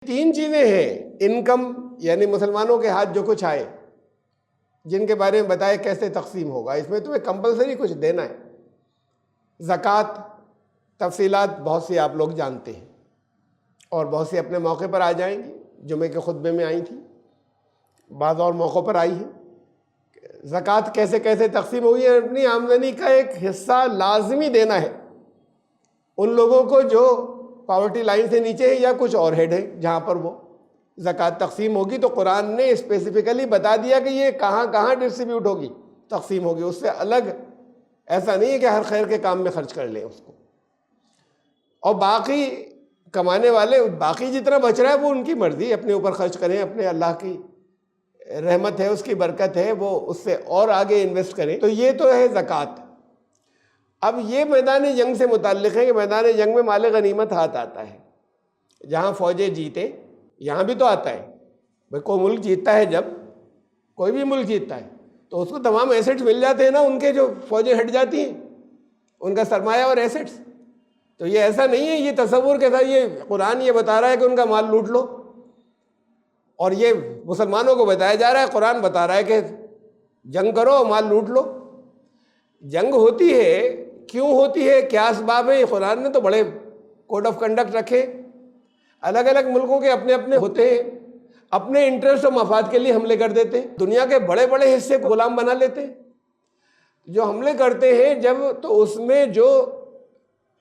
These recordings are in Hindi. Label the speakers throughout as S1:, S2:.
S1: तीन चीजें हैं, इनकम यानी मुसलमानों के हाथ जो कुछ आए, जिनके बारे में बताए कैसे तकसीम होगा, इसमें तुम्हें कंपलसरी कुछ देना है। ज़कात तफसीलात बहुत सी आप लोग जानते हैं और बहुत सी अपने मौके पर आ जाएंगी, जुमे के खुतबे में आई थी, बाद और मौक़ों पर आई है। ज़कात कैसे कैसे तकसीम होगी, अपनी आमदनी का एक हिस्सा लाजमी देना है उन लोगों को जो पॉवर्टी लाइन से नीचे है या कुछ और हेड है, जहाँ पर वो ज़कात तकसीम होगी। तो कुरान ने स्पेसिफिकली बता दिया कि ये कहाँ कहाँ डिस्ट्रीब्यूट होगी, तकसीम होगी। उससे अलग ऐसा नहीं है कि हर खैर के काम में खर्च कर लें उसको, और बाकी कमाने वाले बाकी जितना बच रहा है वो उनकी मर्जी, अपने ऊपर खर्च करें, अपने अल्लाह की रहमत है, उसकी बरकत है, वो उससे और आगे इन्वेस्ट करें। तो ये तो है ज़कात। अब ये मैदान जंग से मुताल्लिक़ है कि मैदान जंग में माल गनीमत हाथ आता है, जहाँ फ़ौजें जीते, यहाँ भी तो आता है भाई। कोई मुल्क जीतता है, जब कोई भी मुल्क जीतता है तो उसको तमाम एसेट्स मिल जाते हैं ना, उनके जो फ़ौजें हट जाती हैं, उनका सरमाया और एसेट्स। तो ये ऐसा नहीं है, ये तसव्वुर के साथ ये कुरान ये बता रहा है कि उनका माल लूट लो, और ये मुसलमानों को बताया जा रहा है, कुरान बता रहा है कि जंग करो, माल लूट लो। जंग होती है, क्यों होती है, क्या असबाब है, कुरान ने तो बड़े कोड ऑफ कंडक्ट रखे। अलग अलग मुल्कों के अपने अपने होते हैं, अपने इंटरेस्ट और मफाद के लिए हमले कर देते हैं, दुनिया के बड़े बड़े हिस्से को गुलाम बना लेते हैं। जो हमले करते हैं जब, तो उसमें जो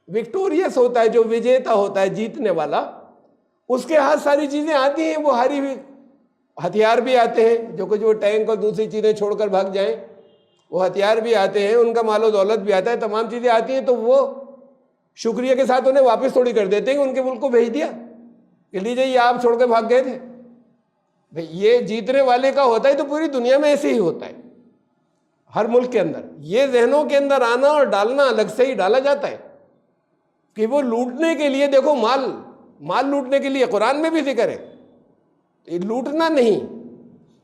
S1: विक्टोरियस होता है, जो विजेता होता है, जीतने वाला, उसके हाथ सारी चीज़ें आती हैं। वो हारी हुई हथियार भी आते हैं, जो कुछ वो टैंक और दूसरी चीज़ें छोड़कर भाग जाएं, वो हथियार भी आते हैं, उनका मालो दौलत भी आता है, तमाम चीज़ें आती हैं। तो वो शुक्रिया के साथ उन्हें वापस थोड़ी कर देते हैं कि उनके मुल्क को भेज दिया कि लीजिए ये आप छोड़ कर भाग गए थे। भाई ये जीतने वाले का होता है, तो पूरी दुनिया में ऐसे ही होता है, हर मुल्क के अंदर। ये जहनों के अंदर आना और डालना अलग से ही डाला जाता है कि वो लूटने के लिए, देखो माल लूटने के लिए कुरान में भी जिक्र है, ये लूटना नहीं।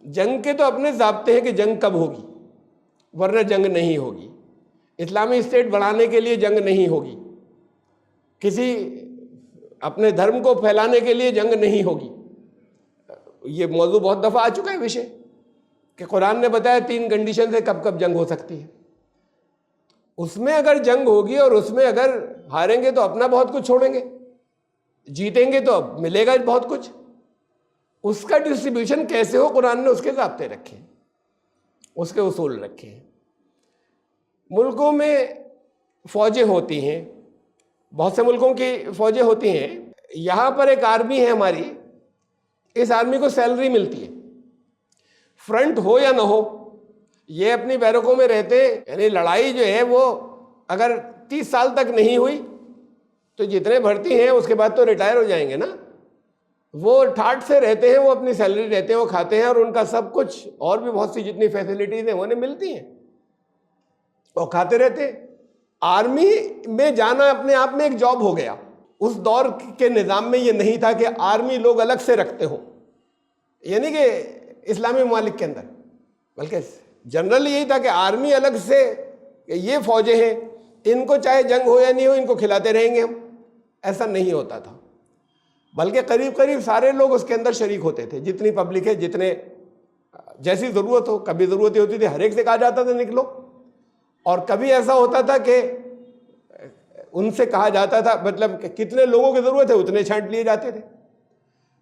S1: जंग के तो अपने ज़ाब्ते हैं कि जंग कब होगी, वरना जंग नहीं होगी। इस्लामी स्टेट बढ़ाने के लिए जंग नहीं होगी, किसी अपने धर्म को फैलाने के लिए जंग नहीं होगी। ये मौजू बहुत दफ़ा आ चुका है विषय, कि कुरान ने बताया 3 कंडीशन से कब कब जंग हो सकती है। उसमें अगर जंग होगी और उसमें अगर हारेंगे तो अपना बहुत कुछ छोड़ेंगे, जीतेंगे तो अब मिलेगा बहुत कुछ। उसका डिस्ट्रीब्यूशन कैसे हो, कुरान ने उसके ज़ाब्ते रखे, उसके उसूल रखे हैं। मुल्कों में फ़ौजें होती हैं, बहुत से मुल्कों की फ़ौजें होती हैं। यहाँ पर एक आर्मी है हमारी, इस आर्मी को सैलरी मिलती है, फ्रंट हो या ना हो, ये अपनी बैरकों में रहते हैं। यानी लड़ाई जो है वो अगर 30 साल तक नहीं हुई तो जितने भर्ती हैं उसके बाद तो रिटायर हो जाएंगे ना। वो ठाठ से रहते हैं, वो अपनी सैलरी रहते हैं, वो खाते हैं, और उनका सब कुछ और भी बहुत सी जितनी फैसिलिटीज़ हैं उन्हें मिलती हैं, और खाते रहते हैं। आर्मी में जाना अपने आप में एक जॉब हो गया। उस दौर के निज़ाम में ये नहीं था कि आर्मी लोग अलग से रखते हो, यानी कि इस्लामी ममालिक के अंदर, बल्कि जनरल यही था कि आर्मी अलग से, ये फ़ौजें हैं, इनको चाहे जंग हो या नहीं हो, इनको खिलाते रहेंगे हम, ऐसा नहीं होता था। बल्कि करीब करीब सारे लोग उसके अंदर शरीक होते थे, जितनी पब्लिक है, जितने जैसी ज़रूरत हो। कभी ज़रूरत होती थी हर एक से कहा जाता था निकलो, और कभी ऐसा होता था कि उनसे कहा जाता था, मतलब कितने लोगों की ज़रूरत है उतने छांट लिए जाते थे।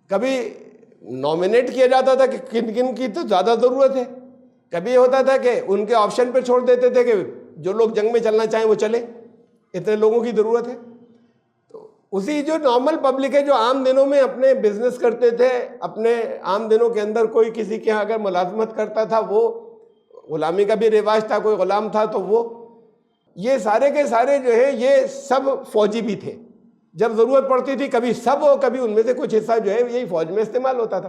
S1: कभी नॉमिनेट किया जाता था कि किन किन की तो ज़्यादा ज़रूरत है। कभी होता था कि उनके ऑप्शन पर छोड़ देते थे कि जो लोग जंग में चलना चाहें वो चले, इतने लोगों की ज़रूरत है। तो उसी जो नॉर्मल पब्लिक है, जो आम दिनों में अपने बिजनेस करते थे, अपने आम दिनों के अंदर कोई किसी के यहाँ अगर मुलाजमत करता था, वो गुलामी का भी रिवाज था, कोई गुलाम था, तो वो ये सारे के सारे जो है ये सब फौजी भी थे। जब ज़रूरत पड़ती थी कभी सब हो, कभी उनमें से कुछ हिस्सा जो है यही फौज में इस्तेमाल होता था।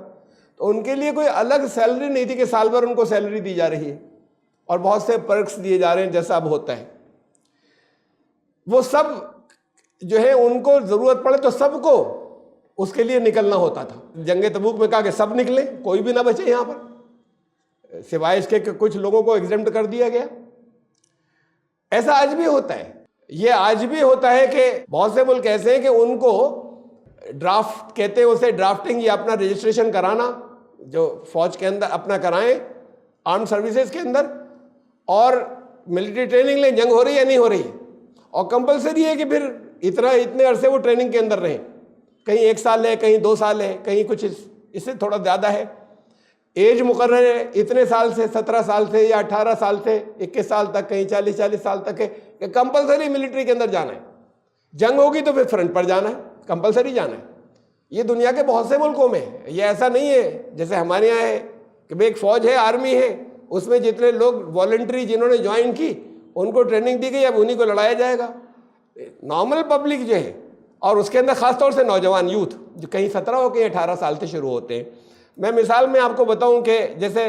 S1: तो उनके लिए कोई अलग सैलरी नहीं थी कि साल भर उनको सैलरी दी जा रही है और बहुत से पर्क्स दिए जा रहे हैं जैसा अब होता है। वो सब जो है उनको ज़रूरत पड़े तो सबको उसके लिए निकलना होता था। जंग तबूक में कहा कि सब निकले, कोई भी ना बचे यहाँ पर, सिवाय इसके कि कुछ लोगों को एग्जेम्प्ट कर दिया गया। ऐसा आज भी होता है। ये आज भी होता है कि बहुत से मुल्क ऐसे हैं कि उनको ड्राफ्ट कहते हैं उसे, ड्राफ्टिंग या अपना रजिस्ट्रेशन कराना जो फौज के अंदर अपना कराएं, आर्म सर्विसेज के अंदर, और मिलिट्री ट्रेनिंग लें, जंग हो रही है या नहीं हो रही है। और कंपलसरी है कि फिर इतने अरसे वो ट्रेनिंग के अंदर रहें, कहीं 1 साल है, कहीं 2 साल है, कहीं कुछ इससे थोड़ा ज़्यादा है। एज मुकर्रर है इतने साल से, 17 साल से या 18 साल से 21 साल तक, कहीं 40 साल तक है कि कंपलसरी मिलिट्री के अंदर जाना है। जंग होगी तो फिर फ्रंट पर जाना है, कंपलसरी जाना है। ये दुनिया के बहुत से मुल्कों में है, ये ऐसा नहीं है जैसे हमारे यहाँ है कि भाई एक फ़ौज है, आर्मी है, उसमें जितने लोग वॉलंटरी जिन्होंने ज्वाइन की उनको ट्रेनिंग दी गई, अब उन्हीं को लड़ाया जाएगा। नॉर्मल पब्लिक जो है, और उसके अंदर ख़ासतौर से नौजवान यूथ जो कहीं 17 हो कहीं 18 साल से शुरू होते हैं। मैं मिसाल में आपको बताऊं कि जैसे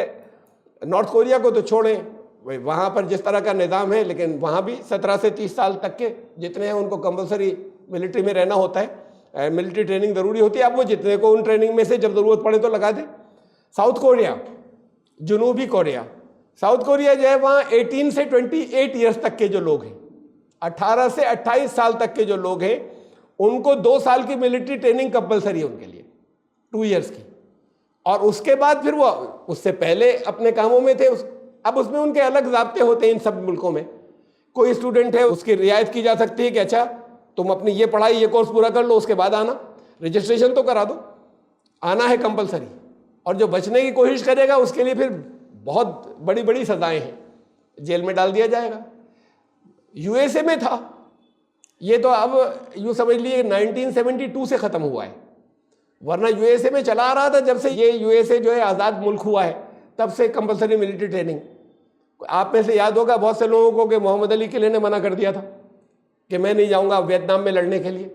S1: नॉर्थ कोरिया को तो छोड़ें, वहाँ पर जिस तरह का निज़ाम है, लेकिन वहाँ भी 17 से 30 साल तक के जितने हैं उनको कंपलसरी मिलिट्री में रहना होता है, मिलिट्री ट्रेनिंग ज़रूरी होती है। अब वो जितने को उन ट्रेनिंग में से जब ज़रूरत पड़े तो लगा दें। साउथ कोरिया, जनूबी कोरिया, साउथ कोरिया जो है वहाँ 18 से 28 ईयर्स तक के जो लोग हैं, 18 से 28 साल तक के जो लोग हैं, उनको 2 साल की मिलिट्री ट्रेनिंग कंपलसरी है उनके लिए, 2 ईयर्स की। और उसके बाद फिर वो उससे पहले अपने कामों में थे, अब उसमें उनके अलग ज़ाब्ते होते हैं। इन सब मुल्कों में कोई स्टूडेंट है उसकी रियायत की जा सकती है कि अच्छा तुम अपनी ये पढ़ाई, ये कोर्स पूरा कर लो, उसके बाद आना, रजिस्ट्रेशन तो करा दो, आना है कंपलसरी। और जो बचने की कोशिश करेगा उसके लिए फिर बहुत बड़ी बड़ी सज़ाएँ हैं, जेल में डाल दिया जाएगा। यूएसए में था ये, तो अब यूँ समझ लिए 1972 से ख़त्म हुआ है, वरना यूएसए में चला आ रहा था जब से ये यूएसए जो है आज़ाद मुल्क हुआ है, तब से कंपलसरी मिलिट्री ट्रेनिंग। आप में से याद होगा बहुत से लोगों को कि मोहम्मद अली किले ने मना कर दिया था कि मैं नहीं जाऊंगा वियतनाम में लड़ने के लिए।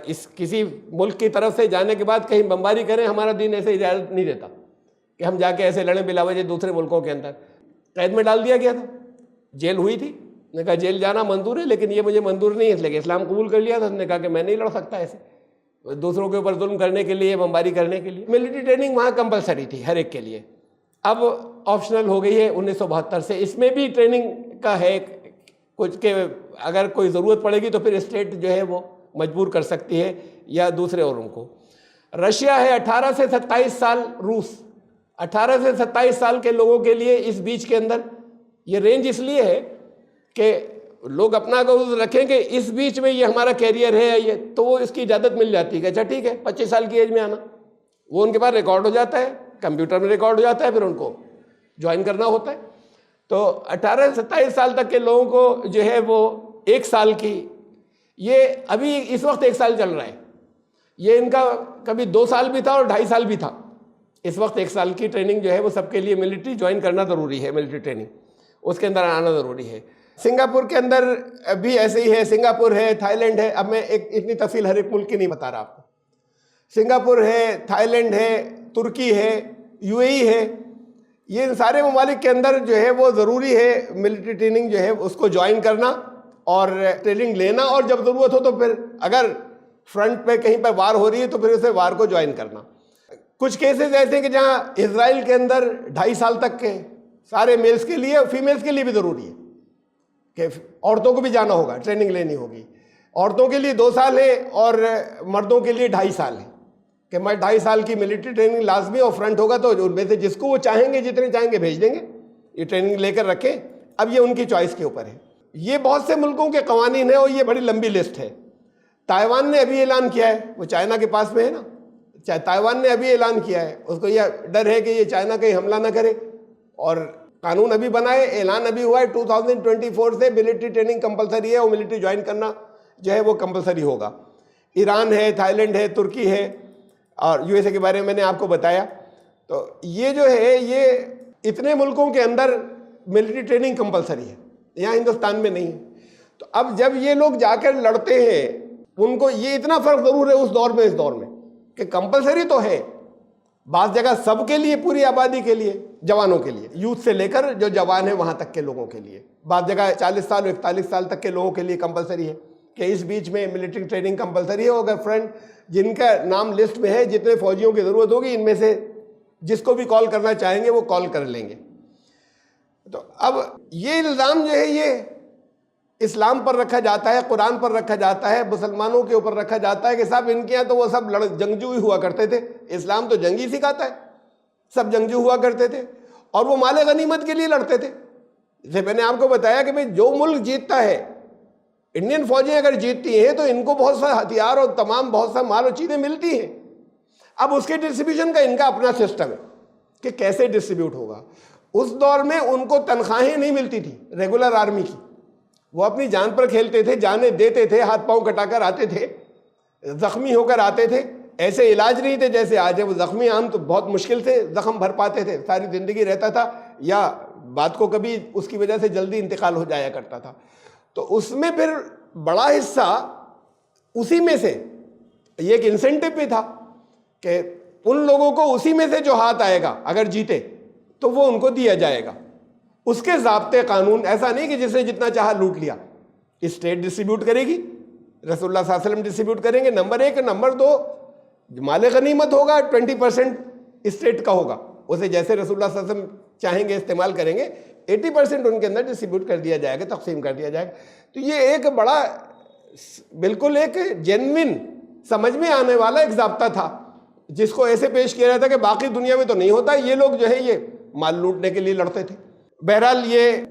S1: इस किसी मुल्क की तरफ से जाने के बाद कहीं बमबारी करें, हमारा दीन ऐसे इजाज़त नहीं देता कि हम जाके ऐसे लड़ें बिला वजह दूसरे मुल्कों के अंदर। कैद में डाल दिया गया था, जेल हुई थी, ने कहा जेल जाना मंजूर है लेकिन ये मुझे मंजूर नहीं है, इसलिए इस्लाम कबूल कर लिया था। उसने कहा कि मैं नहीं लड़ सकता ऐसे दूसरों के ऊपर जुल्म करने के लिए, बमबारी करने के लिए। मिलिट्री ट्रेनिंग वहाँ कंपलसरी थी हर एक के लिए, अब ऑप्शनल हो गई है 1972 से। इसमें भी ट्रेनिंग का है कुछ के, अगर कोई ज़रूरत पड़ेगी तो फिर स्टेट जो है वो मजबूर कर सकती है या दूसरे औरों को। रशिया है 18 से 27 साल, रूस 18 से 27 साल के लोगों के लिए इस बीच के अंदर ये रेंज इसलिए है कि लोग अपना गोल रखें कि इस बीच में ये हमारा कैरियर है, ये तो वो इसकी इजाज़त मिल जाती है। अच्छा ठीक है, 25 साल की एज में आना, वो उनके पास रिकॉर्ड हो जाता है, कंप्यूटर में रिकॉर्ड हो जाता है, फिर उनको ज्वाइन करना होता है। तो 18 से 27 साल तक के लोगों को जो है वो 1 साल की, ये अभी इस वक्त 1 साल चल रहा है, ये इनका कभी 2 साल भी था और 2.5 साल भी था। इस वक्त 1 साल की ट्रेनिंग जो है वो सबके लिए मिलिट्री ज्वाइन करना ज़रूरी है, मिलिट्री ट्रेनिंग उसके अंदर आना ज़रूरी है। सिंगापुर के अंदर भी ऐसे ही है, सिंगापुर है, थाईलैंड है। अब मैं एक इतनी तफसील हर एक मुल्क की नहीं बता रहा आपको। सिंगापुर है, थाईलैंड है, तुर्की है, यूएई है, ये इन सारे ममालिक के अंदर जो है वो ज़रूरी है मिलिट्री ट्रेनिंग जो है उसको ज्वाइन करना और ट्रेनिंग लेना, और जब ज़रूरत हो तो फिर अगर फ्रंट पे कहीं पर वार हो रही है तो फिर उसे वार को ज्वाइन करना। कुछ केसेस ऐसे हैं कि जहाँ इजराइल के अंदर 2.5 साल तक के सारे मेल्स के लिए, फीमेल्स के लिए भी ज़रूरी है कि औरतों को भी जाना होगा, ट्रेनिंग लेनी होगी। औरतों के लिए 2 साल है और मर्दों के लिए 2.5 साल है कि मैं 2.5 साल की मिलिट्री ट्रेनिंग लाजमी, और फ्रंट होगा तो उनमें से जिसको वो चाहेंगे, जितने चाहेंगे भेज देंगे, ये ट्रेनिंग लेकर रखें। अब ये उनकी चॉइस के ऊपर है। ये बहुत से मुल्कों के कवानीन है और ये बड़ी लंबी लिस्ट है। ताइवान ने अभी ऐलान किया है, वो चाइना के पास में है ना, ताइवान ने अभी ऐलान किया है, उसको यह डर है कि ये चाइना कहीं हमला ना करे, और कानून अभी बना है, ऐलान अभी हुआ है 2024 से मिलिट्री ट्रेनिंग कंपलसरी है और मिलिट्री ज्वाइन करना जो है वो कंपलसरी होगा। ईरान है, थाईलैंड है, तुर्की है और यूएसए के बारे में मैंने आपको बताया। तो ये जो है ये इतने मुल्कों के अंदर मिलिट्री ट्रेनिंग कंपलसरी है, यहाँ हिंदुस्तान में नहीं। तो अब जब ये लोग जाकर लड़ते हैं, उनको ये इतना फ़र्क ज़रूर है उस दौर में इस दौर में कि कंपलसरी तो है बाज़ जगह सबके लिए, पूरी आबादी के लिए, जवानों के लिए, यूथ से लेकर जो जवान है वहाँ तक के लोगों के लिए। बाज़ जगह 40 साल 41 साल तक के लोगों के लिए कंपलसरी है कि इस बीच में मिलिट्री ट्रेनिंग कंपलसरी है। अगर फ्रेंड जिनका नाम लिस्ट में है, जितने फौजियों की ज़रूरत होगी, इनमें से जिसको भी कॉल करना चाहेंगे वो कॉल कर लेंगे। तो अब ये इल्ज़ाम जो है ये इस्लाम पर रखा जाता है, कुरान पर रखा जाता है, मुसलमानों के ऊपर रखा जाता है कि साहब इनके यहाँ तो वो सब जंगजू ही हुआ करते थे। इस्लाम तो जंग ही सिखाता है, सब जंगजू हुआ करते थे और वो माले गनीमत के लिए लड़ते थे। जैसे मैंने आपको बताया कि भाई जो मुल्क जीतता है, इंडियन फौजें अगर जीतती हैं तो इनको बहुत सा हथियार और तमाम बहुत सा माल और चीज़ें मिलती हैं। अब उसके डिस्ट्रीब्यूशन का इनका अपना सिस्टम है कि कैसे डिस्ट्रीब्यूट होगा। उस दौर में उनको तनख्वाहें नहीं मिलती थी रेगुलर आर्मी की, वो अपनी जान पर खेलते थे, जाने देते थे, हाथ पांव कटाकर आते थे, जख्मी होकर आते थे। ऐसे इलाज नहीं थे जैसे आज है। वो जख्मी आम तो बहुत मुश्किल से जख्म भर पाते थे, सारी ज़िंदगी रहता था, या बात को कभी उसकी वजह से जल्दी इंतकाल हो जाया करता था। तो उसमें फिर बड़ा हिस्सा उसी में से, ये एक इंसेंटिव भी था कि उन लोगों को उसी में से जो हाथ आएगा अगर जीते तो वो उनको दिया जाएगा। उसके ज़ाब्ते कानून, ऐसा नहीं कि जिसने जितना चाहा लूट लिया। स्टेट डिस्ट्रीब्यूट करेगी, रसूलुल्लाह सल्लल्लाहु अलैहि वसल्लम डिस्ट्रीब्यूट करेंगे, नंबर 1। नंबर 2, माले गनीमत होगा 20% स्टेट का होगा, उसे जैसे रसूलुल्लाह सल्लल्लाहु अलैहि वसल्लम चाहेंगे इस्तेमाल करेंगे। 80% उनके अंदर डिस्ट्रीब्यूट कर दिया जाएगा, तकसीम कर दिया जाएगा। तो ये एक बड़ा, बिल्कुल एक जेन्युइन समझ में आने वाला एक ज़ाब्ता था, जिसको ऐसे पेश किया जाता कि बाकी दुनिया में तो नहीं होता, ये लोग जो है ये माल लूटने के लिए लड़ते थे। बहरहाल ये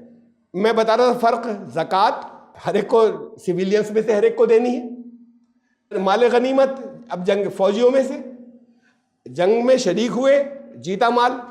S1: मैं बता रहा था फ़र्क। ज़कात हर एक को, सिविलियंस में से हर एक को देनी है। माल गनीमत अब जंग फौजियों में से, जंग में शरीक हुए, जीता माल